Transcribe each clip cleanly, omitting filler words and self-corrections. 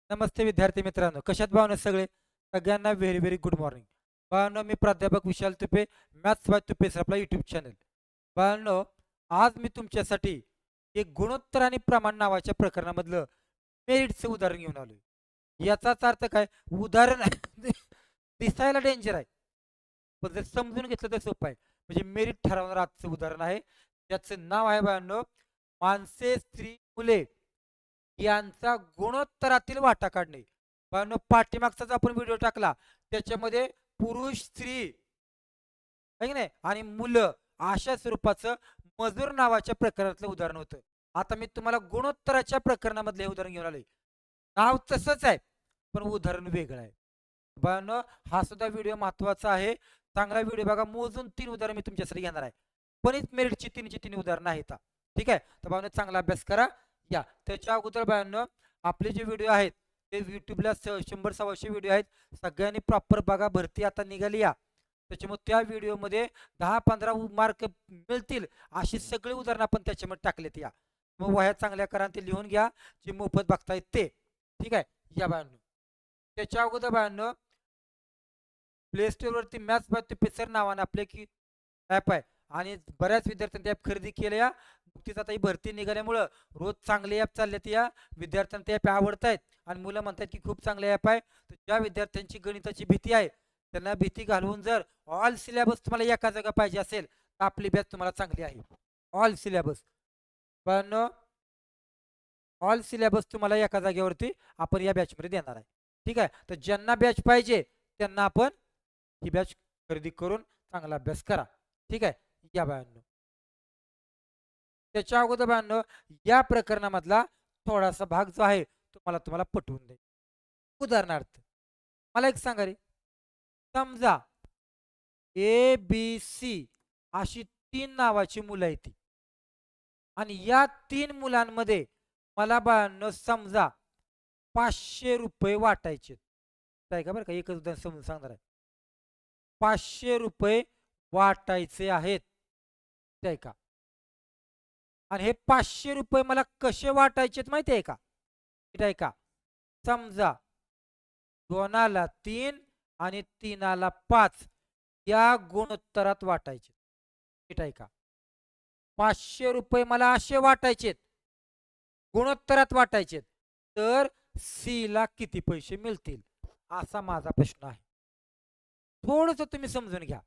नमस्ते विद्यार्थी मित्रांनो, कशात भावना सगळे? सगळ्यांना व्हेरी व्हेरी गुड मॉर्निंग. बाळांनो, मी प्राध्यापक Vishal Tupe, maths by Tupe sir आपला यूट्यूब चॅनल. बाळांनो, आज मी तुमच्यासाठी एक गुणोत्तर आणि प्रमाण नावाच्या प्रकरणामधलं मेरिटचं उदाहरण घेऊन आलोय. याचाच अर्थ काय? उदाहरण दिसायला डेंजर आहे, पण जर समजून घेतलं तर सोपं आहे. म्हणजे मेरिट ठरवणारं आजचं उदाहरण आहे. त्याचं नाव आहे बाळांनो, माणसे, स्त्री, मुले यांचा गुणोत्तरातील वाटा काढणे. पण पाठीमागचा जो आपण व्हिडिओ टाकला त्याच्यामध्ये पुरुष, स्त्री आहे की नाही आणि मुलं अशा स्वरूपाचं मजूर नावाच्या प्रकारातलं उदाहरण होतं. आता मी तुम्हाला गुणोत्तराच्या प्रकरणामधलं हे उदाहरण घेऊन आलोय. नाव तसंच आहे, पण उदाहरण वेगळं आहे. बाळांनो, हा सुद्धा व्हिडिओ महत्त्वाचा आहे. चांगला व्हिडिओ बघा. मोजून 3 उदाहरणं मी तुमच्यासाठी घेणार आहे. पण मेरिटची 3ची 3 उदाहरणं आहेत. ठीक आहे. तर बाळांनो, चांगला अभ्यास करा. या त्याच्या अगोदर बाळांनो, आपले जे व्हिडिओ आहेत ते YouTubeला 100-125 व्हिडिओ आहेत. सगळ्यांनी प्रॉपर बघा. भरती आता निघाली या. त्याच्यामुळे त्या व्हिडिओमध्ये 10-15 मार्क मिळतील अशी सगळी उदाहरणं आपण त्याच्यामध्ये टाकलेत या. मग वह्या चांगल्या करा ते लिहून घ्या. जे मोफत बघतायत ते. ठीक आहे. या बाळांनो. त्याच्या अगोदर बाळांनो, प्ले स्टोअरवरती मॅथ्स बाय तुपेसर नावानं आपले की ॲप आहे आणि बऱ्याच विद्यार्थ्यांनी ॲप खरेदी केलं या. नुकतीच आता ही भरती निघाल्यामुळं रोज चांगले ॲप चाललेत या. विद्यार्थ्यांना ते ॲप आवडतायत आणि मुलं म्हणतात की खूप चांगले ॲप आहे. तर ज्या विद्यार्थ्यांची गणिताची भीती आहे त्यांना भीती घालवून जर ऑल सिलेबस तुम्हाला एका जागा पाहिजे असेल तर आपली बॅच तुम्हाला चांगली आहे. ऑल सिलेबस पण ऑल सिलेबस तुम्हाला एका जागेवरती आपण या बॅचमध्ये देणार आहे. ठीक आहे. तर ज्यांना बॅच पाहिजे त्यांना आपण ही बॅच खरेदी करून चांगला अभ्यास करा. ठीक आहे. या बाळांनो. त्याच्या अगोदर बाळांनो, या प्रकरणामधला थोडासा भाग जो आहे तो तुम्हाला पटवून देईल. उदाहरणार्थ मला एक सांगा रे, समजा ABC अशी 3 नावाची मुलं आहेत आणि या 3 मुलांमध्ये मला बाळांनो समजा ₹500 वाटायचे. आहे का बरं का? एकच उदाहरण समजून सांगणार आहे. ₹500 वाटायचे आहेत. आहे का? आणि हे ₹500 मला कसे वाटायचेत माहिती आहे का? नीट आहे का? समजा 2ला 3 आणि 3ला 5 या गुणोत्तरात वाटायचे. नीट आहे का? ₹500 मला असे वाटायचेत, गुणोत्तरात वाटायचेत. तर Cला किती पैसे मिळतील? असा माझा प्रश्न आहे. थोडंसं तुम्ही समजून घ्या.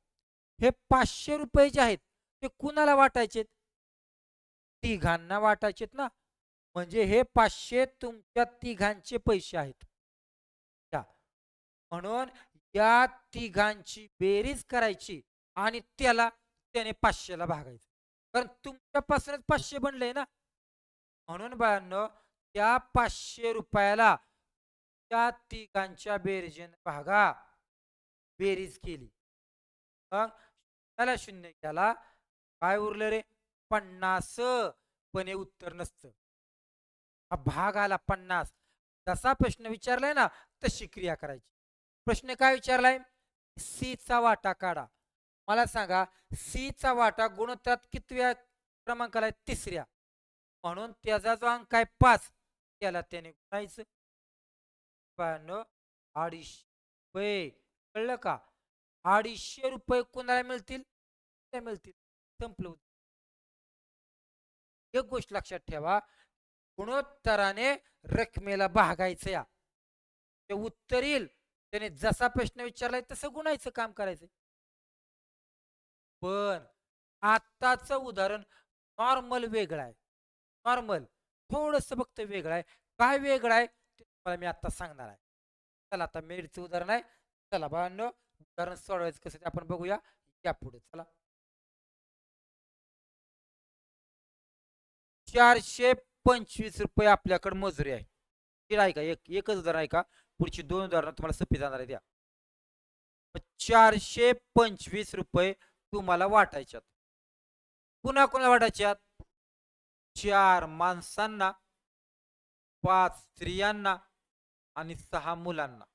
हे ₹500 जे आहेत ते कुणाला वाटायचेत? तिघांना वाटायचेत ना. म्हणजे हे 500 तुमच्या तिघांचे पैसे आहेत. त्या म्हणून या तिघांची बेरीज करायची आणि त्याने 500ला भागायचं. कारण तुमच्यापासूनच 500 बनलंय ना. म्हणून बाळांनो, त्या ₹500 त्या तिघांच्या बेरजेने भागा. बेरीज केली. मग त्याला 0 केला. काय उरलं रे? 50. पण हे उत्तर नसतं. हा भाग आला 50. जसा प्रश्न विचारलाय ना तशी क्रिया करायची. प्रश्न काय विचारलाय? Cचा वाटा काढा. मला सांगा, Cचा वाटा गुणोत्तरात कितव्या क्रमांकाला आहे? 3ऱ्या. म्हणून त्याचा जो अंक आहे 5 त्याला त्याने गुणायचं. ₹250 कळलं का? ₹250 कोणाला मिळतील? त्या मिळतील. संपलं. एक गोष्ट लक्षात ठेवा, गुणोत्तराने रकमेला भागायचं या. ते उत्तर येईल त्याने जसा प्रश्न विचारलाय तसं गुणायचं काम करायचं. पण आत्ताचं उदाहरण नॉर्मल वेगळं आहे. नॉर्मल थोडंसं फक्त वेगळं आहे. काय वेगळं आहे ते तुम्हाला मी आता सांगणार आहे. चला आता मेरिटचं उदाहरण आहे. चला बाळांनो, उदाहरण सोडवायचं कसं ते आपण बघूया. या पुढे चला. ₹425 आपल्याकडे मजुरी आहे. ठीक आहे का? एकच उदाहरण आहे का? पुढची 2 उदाहरणं तुम्हाला सोपी जाणार आहेत. ₹425 तुम्हाला वाटायच्यात. कुणा-कुणाला वाटायच्यात? 4 माणसांना, 5 स्त्रियांना आणि 6 मुलांना.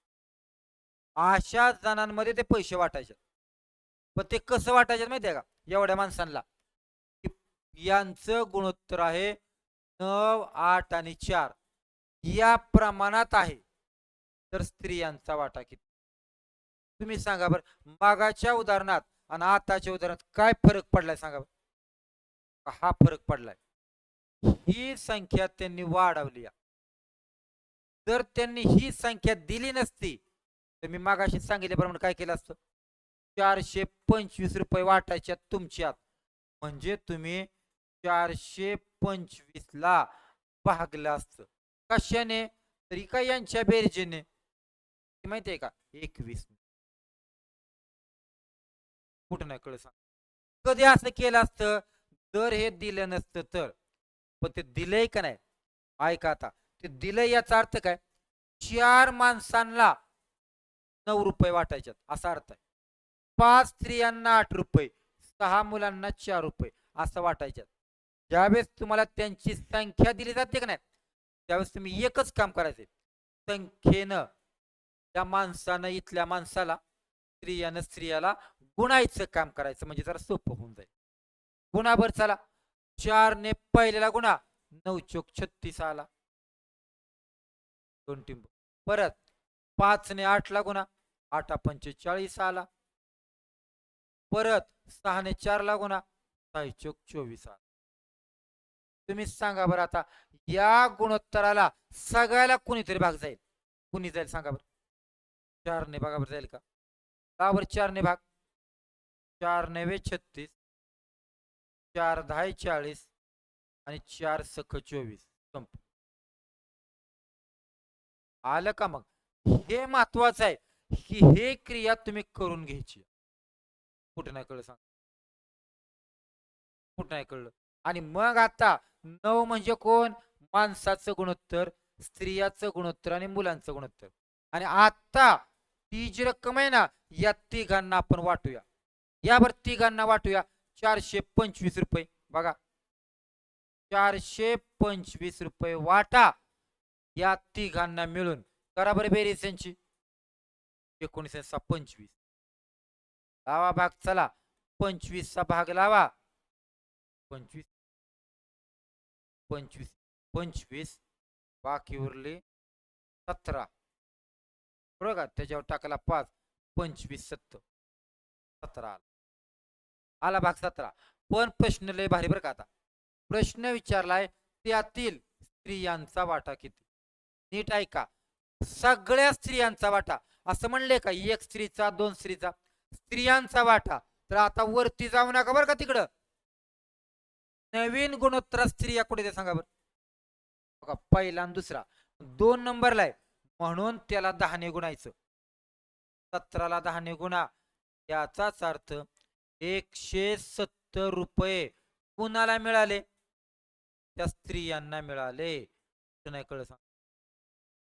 अशा जणांमध्ये ते पैसे वाटायचे. पण ते कसं वाटायचे माहिती आहे का? एवढ्या माणसांना. यांचं गुणोत्तर आहे 9, 8 आणि 4 या प्रमाणात आहे. तर स्त्रियांचा वाटा किती? तुम्ही सांगा बरं. मागाच्या उदाहरणात आणि आताच्या उदाहरणात काय फरक पडलाय सांगा बरं. हा फरक पडलाय. ही संख्या त्यांनी वाढवली. जर त्यांनी ही संख्या दिली नसती तर मी मागाशी सांगितल्याप्रमाणे काय केलं असतं. 425 रुपये वाटायच्यात तुमच्यात, म्हणजे तुम्ही 425 ला भागलं असतं. कशाने? तरी का यांच्या बेरजेने. माहितीये का? 21. कुठं नाही कळ सांग. कधी असं केलं असतं जर हे दिलं नसतं तर. पण ते दिलंय का नाही? ऐका आता. ते दिलंय याचा अर्थ काय? 4 माणसांना 9 रुपये वाटायच्यात असा अर्थ आहे. 5 स्त्रियांना 8 रुपये, 6 मुलांना 4 रुपये असं वाटायच्यात. ज्यावेळेस तुम्हाला त्यांची संख्या दिली जाते का नाही, त्यावेळेस तुम्ही एकच काम करायचंय. संख्येनं त्या माणसानं इथल्या माणसाला, स्त्रियानं स्त्रियाला गुणायचं काम करायचं, म्हणजे जरा सोपं होऊन जाईल. गुणा बर चला. 4 ने पहिल्याला गुणा, 9 चोक 36 आला. 2 टिंब. परत 5 ने 8 ला गुणा, 8 पंचे 40 आला. परत 6 ने 4 ला गुणा, 6 चोक 24 आला. तुम्ही सांगा बरं आता, या गुणोत्तराला सगळ्याला कोणीतरी भाग जाईल. कुणी जाईल सांगा बरं. 4 ने भागा बरं जाईल का? का बरं 4 ने भाग? 4 नवे 36, 4 10 40 आणि 4 सख 24. संप. आलं का मग? हे महत्वाचं आहे की हे क्रिया तुम्ही करून घ्यायची. कुठे नाही कळलं सांग. कुठं नाही कळलं. आणि मग आता 9 म्हणजे कोण? माणसाचं गुणोत्तर, स्त्रियाचं गुणोत्तर आणि मुलांचं गुणोत्तर. आणि आता ती जी रक्कम आहे ना, या तिघांना आपण वाटूया. यावर तिघांना वाटूया. 425 रुपये बघा. 425 रुपये वाटा या तिघांना मिळून. करा बरं बेरीज यांची. 19 25. लावा भाग चला. 25 चा भाग लावा. 25 25 25 बाकी उरले 17. बरोबर का? त्याच्यावर टाकायला 5. 25 70. 17 आला. आला भाग 17. पण प्रश्न लय भारी बरं का आता. प्रश्न विचारलाय त्यातील स्त्रियांचा वाटा किती? नीट ऐका. सगळ्या स्त्रियांचा वाटा. असं म्हणले का एक स्त्रीचा, दोन स्त्रीचा? स्त्रियांचा वाटा. तर आता वरती जाऊ नका बरं का तिकडं. नवीन गुणोत्तर स्त्रिया कुठे ते सांगा बरं. बघा पहिला आणि दुसरा 2 नंबरला आहे, म्हणून त्याला 10 ने गुणायचं. 17 ला 10 ने गुणा. याचाच अर्थ 170 रुपये कुणाला मिळाले? त्या स्त्रियांना मिळाले. नाही कळलं सांग.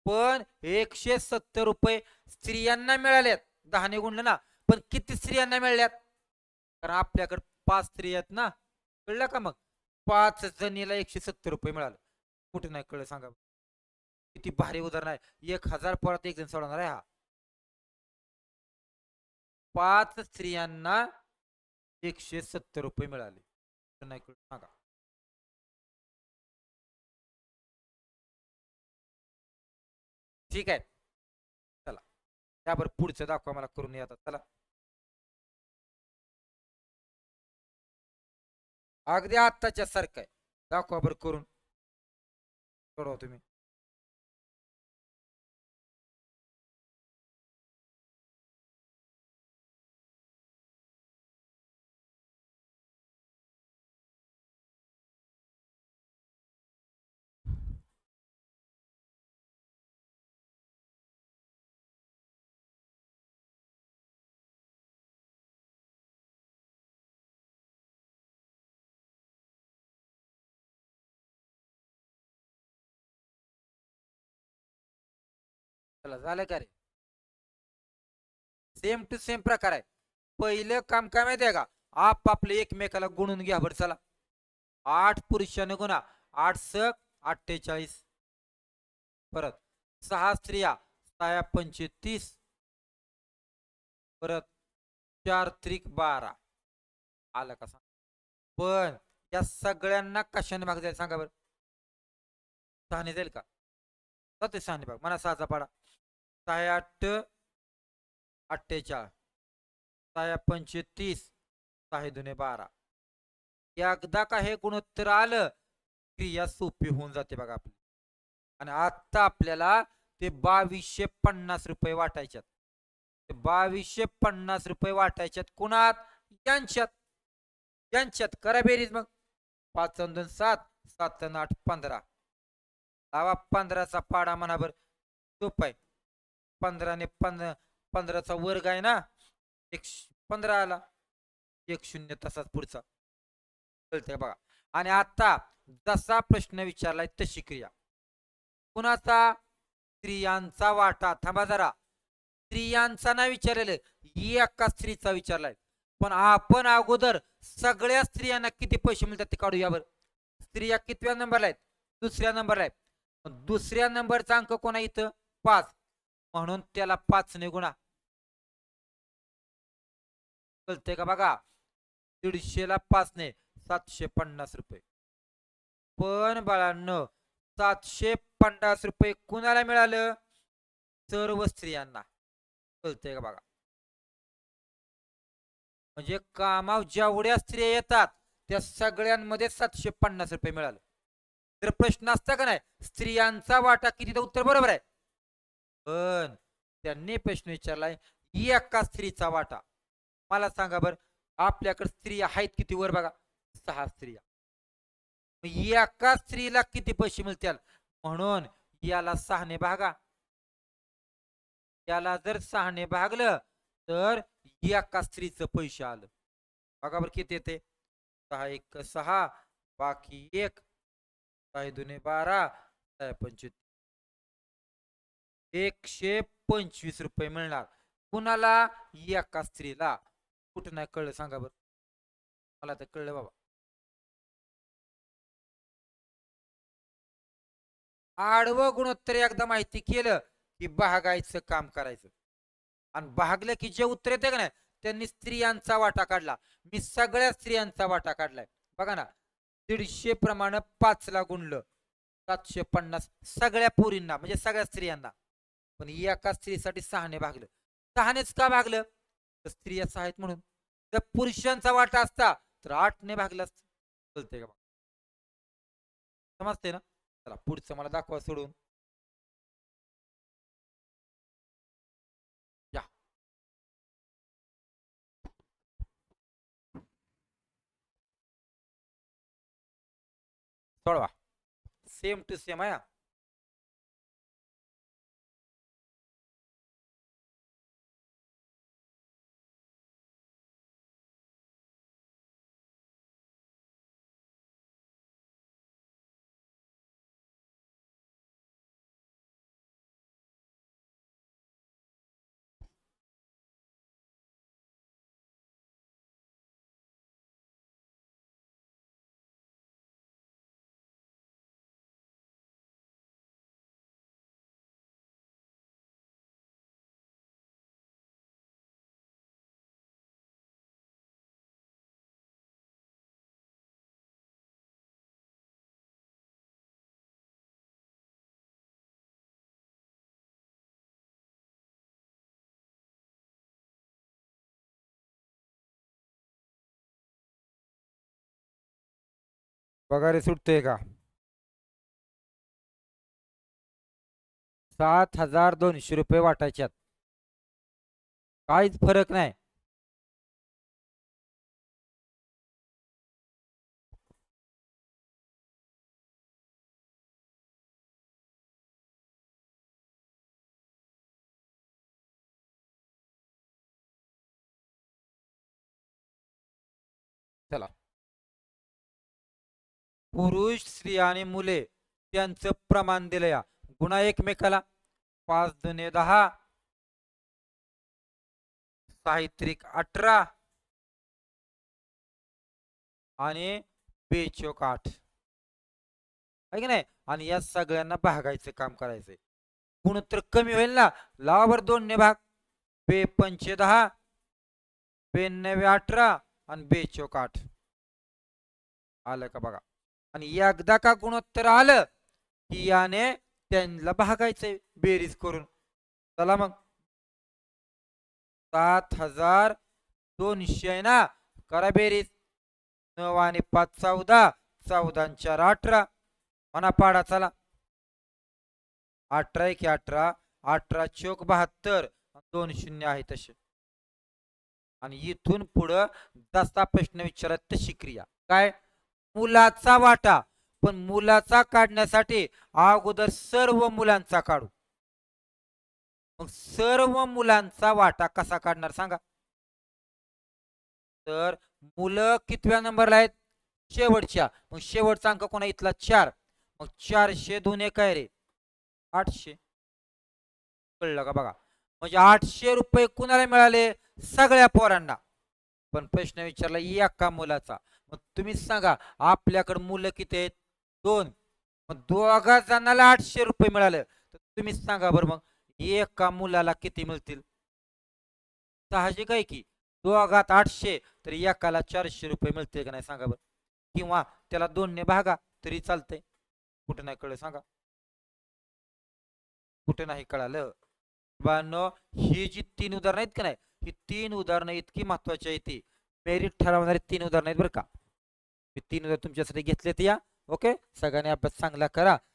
पण 170 रुपये स्त्रियांना मिळालेत 10 ने गुणलं ना. पण किती स्त्रियांना मिळाल्यात? कारण आपल्याकडे 5 स्त्रिया आहेत ना. कळलं का मग? 5 जणीला 170 रुपये मिळाले. कुठे नाही कळलं सांगा. किती भारी उदाहरण आहे. 1000 परत एक जण सोडवणार आहे हा. 5 स्त्रियांना 170 रुपये मिळाले. नाही कळलं सांगा. ठीक आहे. चला त्यावर पुढचं दाखवा मला करून येतात. चला अगदी आत्ताच्या सारखं आहे. दाखवा बरं करून. सोडवा तुम्ही. चला झालं का रे? सेम टू सेम प्रकार आहे. पहिलं काम काय माहितीये का? आपापले एकमेकाला गुणून घ्या बरं चला. 8 पुरुषाने गुणा. 8 सक 48. परत 6 स्त्रिया 6 पंचे 30. परत 4 त्रिक 12. आलं का सांग. पण या सगळ्यांना कशाने भाग जाईल सांगा बरं. 6 ने जाईल का? जाते 6 ने भाग. म्हणा 6चा पाडा. 6 8 48, 6 पंचे 30, 6 दुने 12. एकदा का हे गुणोत्तर आलं, क्रिया सोपी होऊन जाते बघा आपली. आणि आता आपल्याला ते 2250 रुपये वाटायच्यात. ते 2250 रुपये वाटायच्यात कुणात? यांच्यात. यांच्यात करा बेरीज मग. 5 अन् 2 7, 7 अन् 8 15. लावा 15चा पाडा म्हणा बर. सोपं आहे. 15 ने 15चा वर्ग आहे ना, 15 आला. 1 0 तसाच पुढचा. कळतंय बघा. आणि आता जसा प्रश्न विचारलाय तशी क्रिया. कुणाचा? स्त्रियांचा वाटा. थांबा जरा. स्त्रियांचा नाही विचारलेलं, एका स्त्रीचा विचारलाय. पण आपण अगोदर सगळ्या स्त्रियांना किती पैसे मिळतात ते काढूया बरं. स्त्रिया कितव्या नंबरला आहेत? दुसऱ्या नंबरला आहेत. दुसऱ्या नंबरचा अंक कोणा इथं? 5. म्हणून त्याला 5 ने गुणा. कळतंय का बघा. 150 ला 5 ने 750 रुपये. पण बाळांनो, 750 रुपये कुणाला मिळालं? सर्व स्त्रियांना. कळतंय का बघा. म्हणजे कामाव जेवढ्या स्त्रिया येतात त्या सगळ्यांमध्ये 750 रुपये मिळाले. तर प्रश्न असता का नाही, स्त्रियांचा वाटा किती? तर उत्तर बरोबर आहे. पण त्यांनी प्रश्न विचारलाय एका स्त्रीचा वाटा. मला सांगा बर, आपल्याकडे स्त्रिया आहेत किती? वर बघा, 6 स्त्रिया. एका स्त्रीला किती पैसे मिळतील? म्हणून याला 6 ने भागा. याला जर 6 ने भागलं तर एका स्त्रीचं पैसे आलं. बघा बरं किती येते. 6 1 6, बाकी 1, 6 2 12, 6 25, 125 रुपये मिळणार. कुणाला? एका स्त्रीला. कुठं नाही कळलं सांगा बरं. मला तर कळलं बाबा. आडवं गुणोत्तर एकदा माहिती केलं की भागायचं काम करायचं. आणि भागलं की जे उत्तर येते का नाही, त्यांनी स्त्रियांचा वाटा काढला. मी सगळ्या स्त्रियांचा वाटा काढलाय. बघा ना, 150 प्रमाणे 5 ला गुणलं 750 सगळ्या पोरींना, म्हणजे सगळ्या स्त्रियांना. पण एका स्त्रीसाठी 6 ने भागलं. 6 नेच का भागलं? तर स्त्रिया 6 आहेत म्हणून. जर पुरुषांचा वाटा असता तर 8 ने भागलं असतं. कळतंय का? समजते ना? चला पुढचं मला दाखवा सोडून. या. सोडवा. सेम टू सेम आहे. पगारी सुटते का? 7200 रुपये वाटायच्यात. काहीच फरक नाही. चला, पुरुष, स्त्री आणि मुले त्यांचं प्रमाण दिलं या. गुणा एकमेकाला. 5 दुने 10, साहित्रिक 18 आणि बेचोक 8. आहे की नाही? आणि या सगळ्यांना भागायचं काम करायचंय. गुणोत्तर कमी होईल ना, लावावर 2 ने भाग. बे पंचे 10, बेनवे 18 आणि बेचोक 8. आलं का बघा. आणि एकदा का गुणोत्तर आलं की याने त्यांना भागायचंय बेरीज करून. चला मग 7200 आहे ना, करा बेरीज. 9 आणि 5 14, 14 आणि 4 18. म्हणा पाडा चला. 18 की 18, 18 चोक 72, 2 शून्य आहे तसे. आणि इथून पुढं जसा प्रश्न विचारत तशी क्रिया काय. मुलाचा वाटा, पण मुलाचा काढण्यासाठी अगोदर सर्व मुलांचा काढू. मग सर्व मुलांचा वाटा कसा काढणार सांगा. तर मुलं कितव्या नंबरला आहेत, शेवटच्या. मग शेवटचा अंक कोणा इथला 4. मग 400 दोन काय रे 800. कळलं का बघा. म्हणजे 800 रुपये कुणाला मिळाले, सगळ्या पोरांना. पण प्रश्न विचारला एका मुलाचा. मग तुम्हीच सांगा आपल्याकडे मुलं किती आहेत, 2. मग दोघा जणाला 800 रुपये मिळाले, तर तुम्हीच सांगा बरं मग एका मुलाला किती मिळतील. साहजिक आहे की दोघात 800 तर एकाला 400 रुपये मिळते का नाही सांगा बरं. किंवा त्याला 2 ने भागा तरी चालतंय. कुठे नाही कळलं सांगा. कुठे नाही कळालं. बानो ही जी 3 उदाहरणं आहेत का नाही, ही 3 उदाहरणं इतकी महत्वाची आहेत. ती मेरिट ठरवणारी 3 उदाहरणं आहेत बरं का. मी 3 उदाहरण तुमच्यासाठी घेतलेत या. ओके, सगळ्यांनी अभ्यास चांगला करा.